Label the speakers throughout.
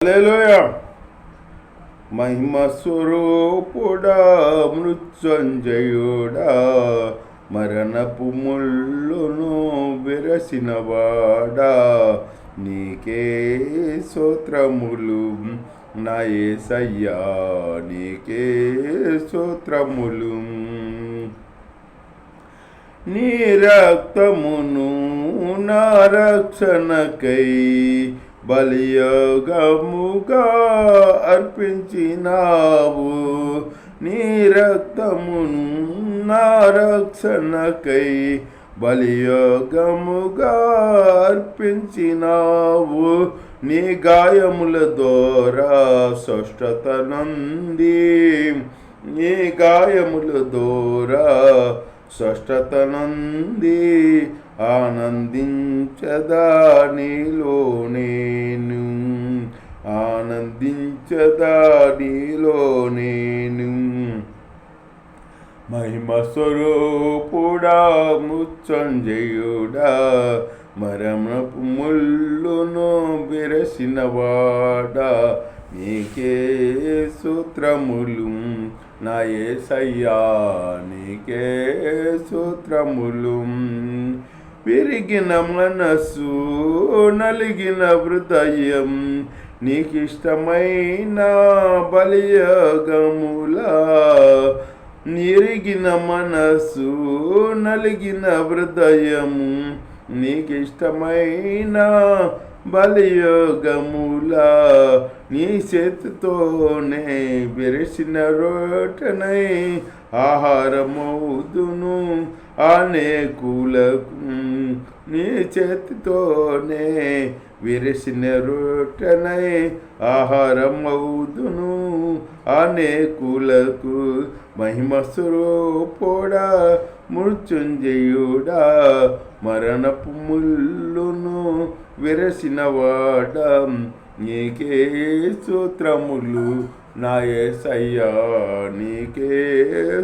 Speaker 1: హల్లెలూయా. మహిమ స్వరూపుడా, మృత్యుంజయుడా, మరణపు ముళ్ళును విరసినవాడా, నీకే స్తోత్రములు నా యేసయ్యా, నీకే స్తోత్రములు. నీ రక్తమును నా రక్షణకై బలియాగముగా అర్పించినావు. నీ రక్తమును నా రక్షణకై బలియాగముగా అర్పించినావు. నీ గాయముల ద్వారా స్వస్థత నంది, నీ గాయముల ద్వారా స్వస్థత నంది. ఆనందించదా నీలో నేను, ఆనందించదా నీలో నేను. మహిమ స్వరూపుడా, మృత్యుంజయుడా, మరణపు ముళ్ళును విరసినవాడా, నీకే స్తోత్రములు నా యేసయ్యా, నీకే స్తోత్రములు. విరిగిన మనసు, నలిగిన హృదయం, నీకిష్టమైన బలియాగములా. నిరిగిన మనసు, నలిగిన హృదయము, నీకిష్టమైన బలియాగములా. నీ చేతితోనే విరిసిన రొట్టెనై ఆహారమౌదును అనేకులకు. నీ చేతితోనే విరిసిన రొట్టెనై ఆహారమౌదును అనేకులకు. మహిమ స్వరూపుడా, మృత్యుంజయుడా, మరణపు ముళ్ళును విరసినవాడా, నీకే స్తోత్రములు నా యేసయ్యా, నీకే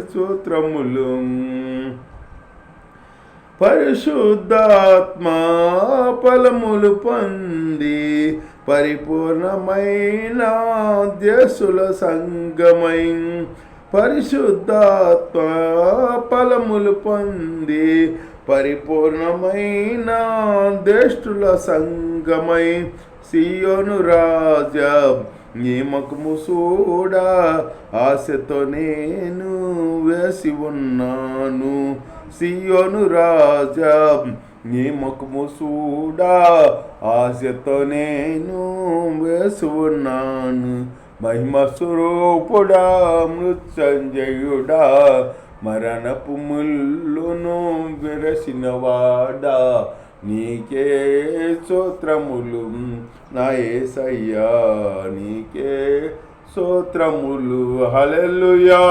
Speaker 1: స్తోత్రములు. పరిశుద్ధాత్మ ఫలములు పొంది పరిపూర్ణమైన దేశుల సంగమై, పరిశుద్ధాత్మ ఫలములు పొంది పరిపూర్ణమైన దేశుల సంగమై, సియోను రాజా నీ ముఖము చూడా ఆశతో నేను వేసి ఉన్నాను. సియోను రాజా నీ ముఖము చూడా ఆశతో నేను వేసి ఉన్నాను. మహిమ స్వరూపుడా, మృత్యుంజయుడా, మరణపు ముళ్ళును విరసినవాడా, నీకే స్తోత్రములు నా యేసయ్యా, నీకే స్తోత్రములు. హల్లెలూయా.